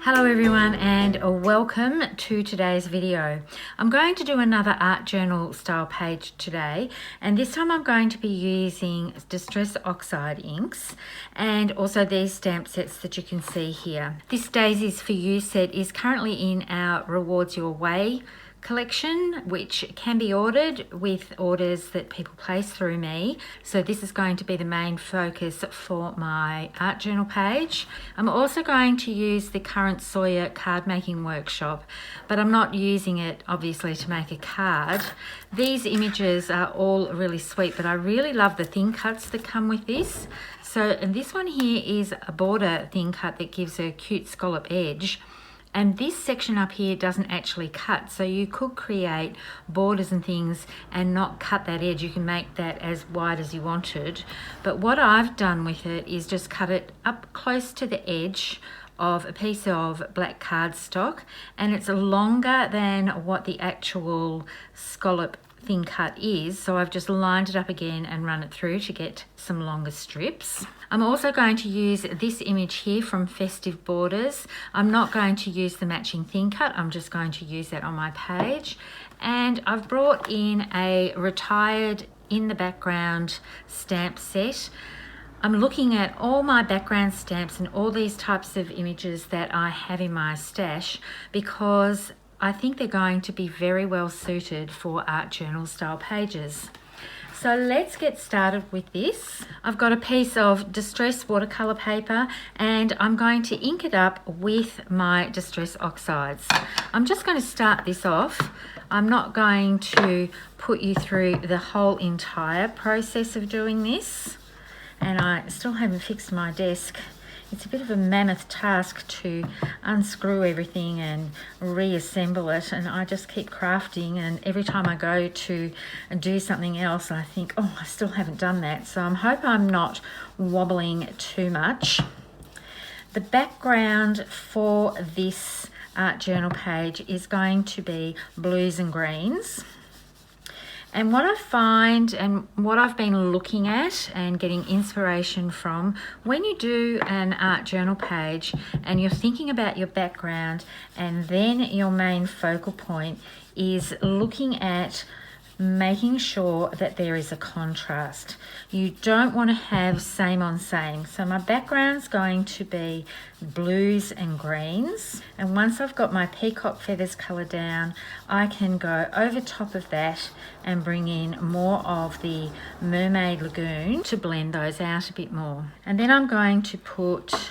Hello everyone and welcome to today's video. I'm going to do another art journal style page today, and this time I'm going to be using Distress Oxide Inks and also these stamp sets that you can see here. This Daisies for You set is currently in our Rewards Your Way collection, which can be ordered with orders that people place through me. So this is going to be the main focus for my art journal page. I'm also going to use the Current Sawyer card making workshop, but I'm not using it obviously to make a card. These images are all really sweet, but I really love the thin cuts that come with this. So, and this one here is a border thin cut that gives a cute scallop edge. And this section up here doesn't actually cut, so you could create borders and things and not cut that edge. You can make that as wide as you wanted. But what I've done with it is just cut it up close to the edge of a piece of black cardstock, and it's longer than what the actual scallop thin cut is, so I've just lined it up again and run it through to get some longer strips. I'm also going to use this image here from Festive Borders. I'm not going to use the matching thin cut, I'm just going to use that on my page. And I've brought in a retired in the background stamp set. I'm looking at all my background stamps and all these types of images that I have in my stash because I think they're going to be very well suited for art journal style pages. So let's get started with this. I've got a piece of Distress watercolor paper and I'm going to ink it up with my Distress Oxides. I'm just going to start this off. I'm not going to put you through the whole entire process of doing this, and I still haven't fixed my desk. It's a bit of a mammoth task to unscrew everything and reassemble it, and I just keep crafting, and every time I go to do something else I think, oh, I still haven't done that. So I hope I'm not wobbling too much. The background for this art journal page is going to be blues and greens. And what I find and what I've been looking at and getting inspiration from, when you do an art journal page and you're thinking about your background and then your main focal point, is looking at making sure that there is a contrast. You don't want to have same on same. So my background's going to be blues and greens, and once I've got my peacock feathers colour down, I can go over top of that and bring in more of the Mermaid Lagoon to blend those out a bit more. And then I'm going to put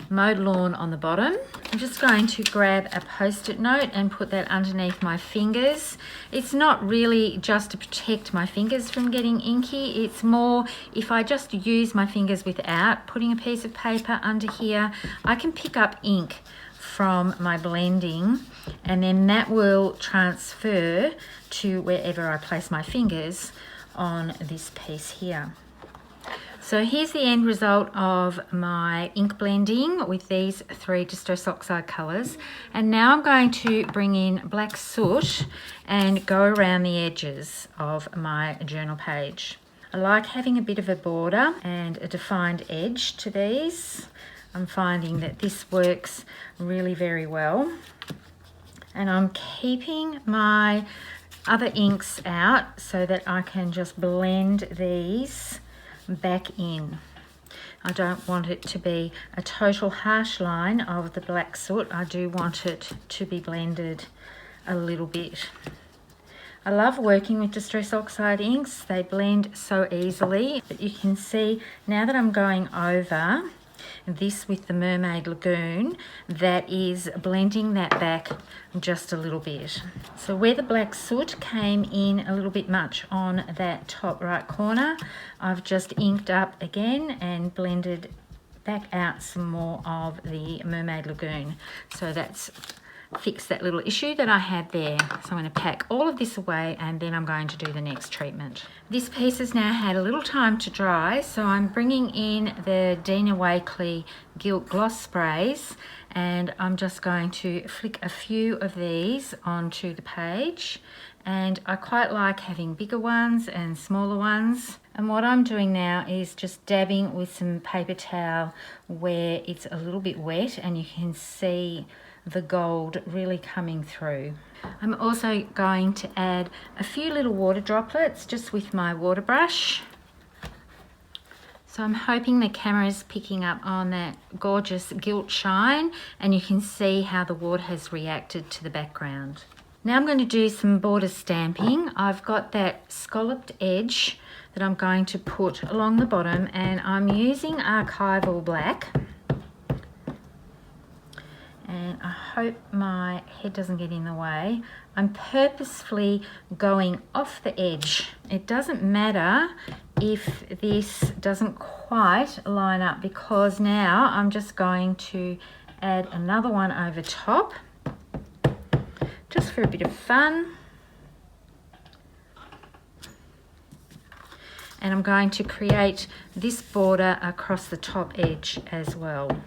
Mowed Lawn on the bottom. I'm just going to grab a post-it note and put that underneath my fingers. It's not really just to protect my fingers from getting inky, it's more if I just use my fingers without putting a piece of paper under here, I can pick up ink from my blending, and then that will transfer to wherever I place my fingers on this piece here. So here's the end result of my ink blending with these three Distress Oxide colours. And now I'm going to bring in black soot and go around the edges of my journal page. I like having a bit of a border and a defined edge to these. I'm finding that this works really very well. And I'm keeping my other inks out so that I can just blend these back in. I don't want it to be a total harsh line of the black soot. I do want it to be blended a little bit. I love working with Distress Oxide inks. They blend so easily, but you can see now that I'm going over this with the Mermaid Lagoon, that is blending that back just a little bit. So where the black soot came in a little bit much on that top right corner, I've just inked up again and blended back out some more of the Mermaid Lagoon. So that's fix that little issue that I had there. So I'm going to pack all of this away and then I'm going to do the next treatment. This piece has now had a little time to dry, so I'm bringing in the Dina Wakley Gilt Gloss Sprays, and I'm just going to flick a few of these onto the page and I quite like having bigger ones and smaller ones. And what I'm doing now is just dabbing with some paper towel where it's a little bit wet and you can see the gold really coming through. I'm also going to add a few little water droplets just with my water brush. So I'm hoping the camera is picking up on that gorgeous gilt shine, and you can see how the water has reacted to the background. Now I'm going to do some border stamping. I've got that scalloped edge that I'm going to put along the bottom, and I'm using archival black. And I hope my head doesn't get in the way. I'm purposefully going off the edge. It doesn't matter if this doesn't quite line up, because now I'm just going to add another one over top just for a bit of fun. And I'm going to create this border across the top edge as well.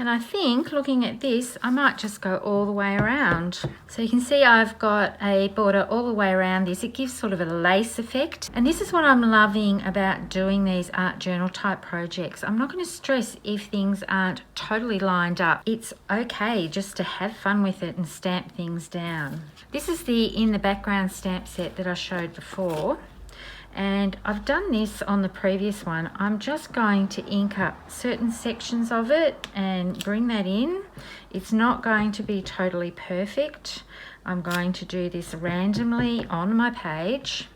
And I think, looking at this, I might just go all the way around. So you can see I've got a border all the way around this. It gives sort of a lace effect. And this is what I'm loving about doing these art journal type projects. I'm not going to stress if things aren't totally lined up. It's okay just to have fun with it and stamp things down. This is the in the background stamp set that I showed before. And I've done this on the previous one. I'm just going to ink up certain sections of it and bring that in. It's not going to be totally perfect. I'm going to do this randomly on my page.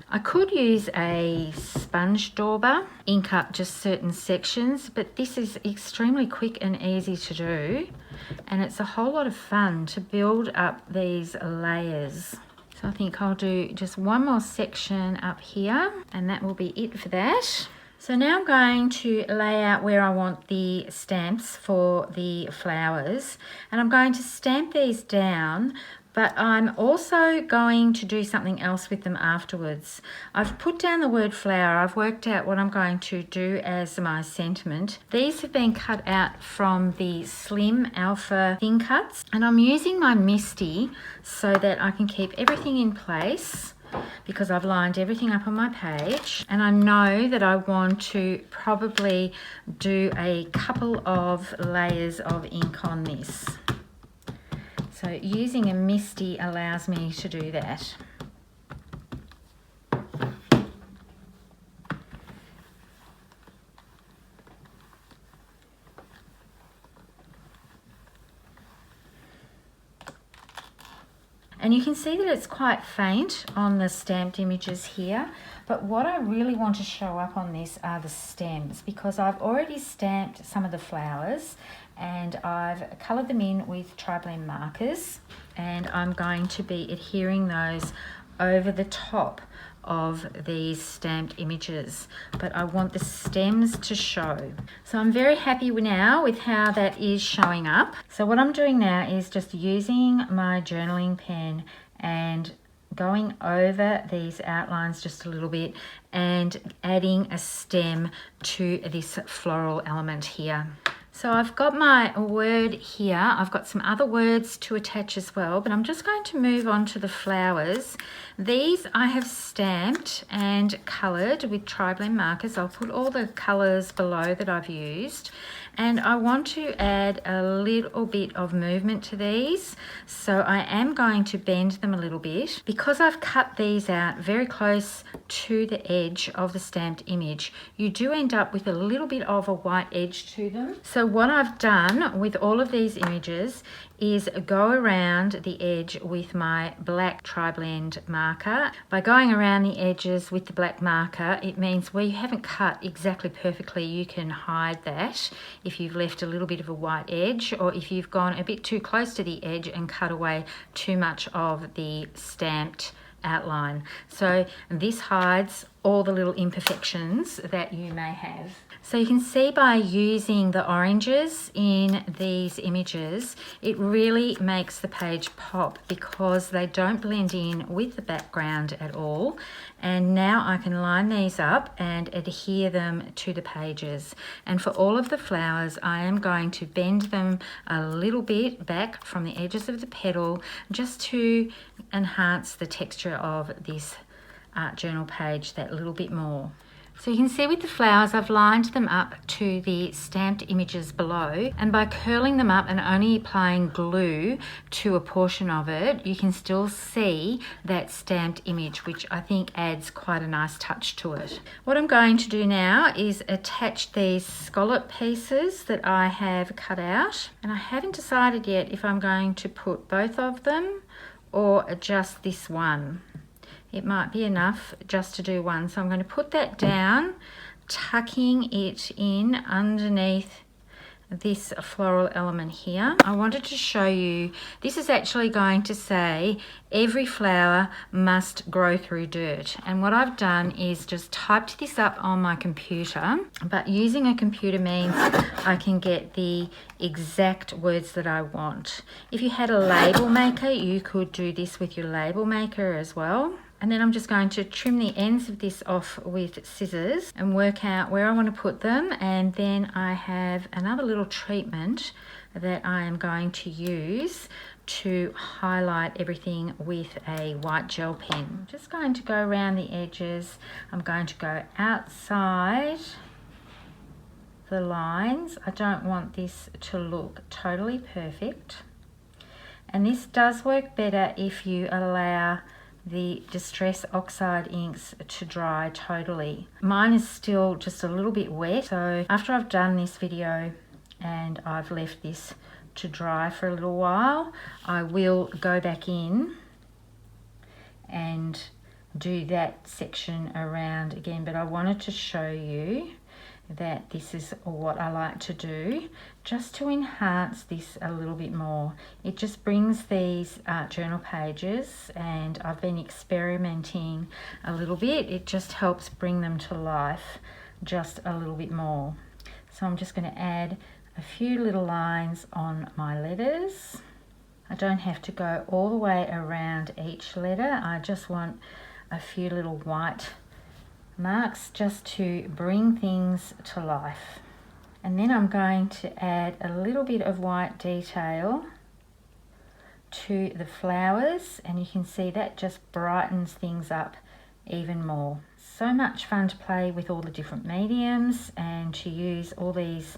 I could use a sponge dauber, ink up just certain sections, but this is extremely quick and easy to do. And it's a whole lot of fun to build up these layers. So I think I'll do just one more section up here, and that will be it for that. So now I'm going to lay out where I want the stamps for the flowers, and I'm going to stamp these down, but I'm also going to do something else with them afterwards. I've put down the word flower. I've worked out what I'm going to do as my sentiment. These have been cut out from the Slim Alpha thin cuts, and I'm using my Misty so that I can keep everything in place, because I've lined everything up on my page, and I know that I want to probably do a couple of layers of ink on this. So using a Misty allows me to do that. And you can see that it's quite faint on the stamped images here, but what I really want to show up on this are the stems, because I've already stamped some of the flowers and I've coloured them in with tri-blend markers, and I'm going to be adhering those over the top of these stamped images, but I want the stems to show. So I'm very happy now with how that is showing up. So what I'm doing now is just using my journaling pen and going over these outlines just a little bit and adding a stem to this floral element here. So I've got my word here. I've got some other words to attach as well, but I'm just going to move on to the flowers. These I have stamped and coloured with tri-blend markers. I'll put all the colours below that I've used. And I want to add a little bit of movement to these. So I am going to bend them a little bit. Because I've cut these out very close to the edge of the stamped image, you do end up with a little bit of a white edge to them. So what I've done with all of these images is go around the edge with my black tri-blend marker. By going around the edges with the black marker, it means where you haven't cut exactly perfectly, you can hide that if you've left a little bit of a white edge, or if you've gone a bit too close to the edge and cut away too much of the stamped outline. So this hides all the little imperfections that you may have. So you can see by using the oranges in these images, it really makes the page pop because they don't blend in with the background at all. And now I can line these up and adhere them to the pages. And for all of the flowers, I am going to bend them a little bit back from the edges of the petal just to enhance the texture of this art journal page that little bit more. So you can see with the flowers, I've lined them up to the stamped images below, and by curling them up and only applying glue to a portion of it, you can still see that stamped image, which I think adds quite a nice touch to it. What I'm going to do now is attach these scallop pieces that I have cut out, and I haven't decided yet if I'm going to put both of them or just this one. It might be enough just to do one. So I'm going to put that down, tucking it in underneath this floral element here. I wanted to show you, this is actually going to say every flower must grow through dirt. And what I've done is just typed this up on my computer, but using a computer means I can get the exact words that I want. If you had a label maker, you could do this with your label maker as well. And then I'm just going to trim the ends of this off with scissors and work out where I want to put them. And then I have another little treatment that I am going to use to highlight everything with a white gel pen. I'm just going to go around the edges. I'm going to go outside the lines. I don't want this to look totally perfect. And this does work better if you allow the Distress Oxide inks to dry totally. Mine is still just a little bit wet, so after I've done this video and I've left this to dry for a little while, I will go back in and do that section around again. But I wanted to show you that this is what I like to do just to enhance this a little bit more. It just brings these art journal pages, and I've been experimenting a little bit. It just helps bring them to life just a little bit more. So I'm just going to add a few little lines on my letters. I don't have to go all the way around each letter. I just want a few little white marks just to bring things to life. And then I'm going to add a little bit of white detail to the flowers, and you can see that just brightens things up even more. So much fun to play with all the different mediums and to use all these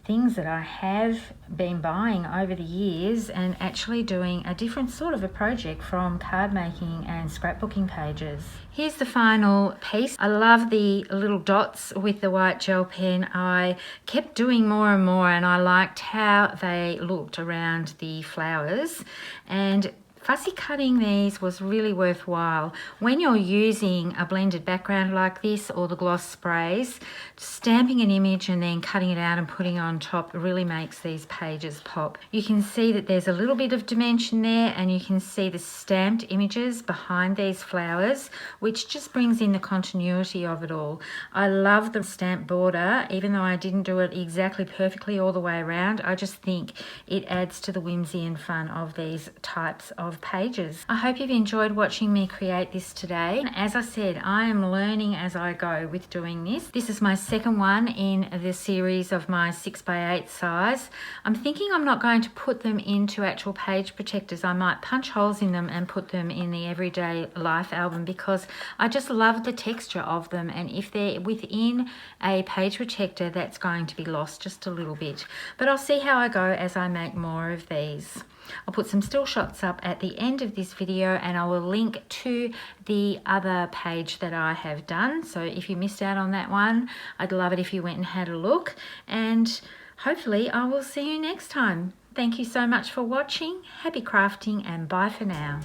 things that I have been buying over the years and actually doing a different sort of a project from card making and scrapbooking pages. Here's the final piece. I love the little dots with the white gel pen. I kept doing more and more, and I liked how they looked around the flowers, and fussy cutting these was really worthwhile. When you're using a blended background like this or the gloss sprays, stamping an image and then cutting it out and putting it on top really makes these pages pop. You can see that there's a little bit of dimension there, and you can see the stamped images behind these flowers, which just brings in the continuity of it all. I love the stamp border, even though I didn't do it exactly perfectly all the way around. I just think it adds to the whimsy and fun of these types of pages. I hope you've enjoyed watching me create this today. As I said, I am learning as I go with doing this. This is my second one in the series of my 6x8 size. I'm thinking I'm not going to put them into actual page protectors. I might punch holes in them and put them in the everyday life album because I just love the texture of them, and if they're within a page protector, that's going to be lost just a little bit. But I'll see how I go as I make more of these. I'll put some still shots up at the end of this video, and I will link to the other page that I have done. So if you missed out on that one, I'd love it if you went and had a look, and hopefully I will see you next time. Thank you so much for watching. Happy crafting, and bye for now.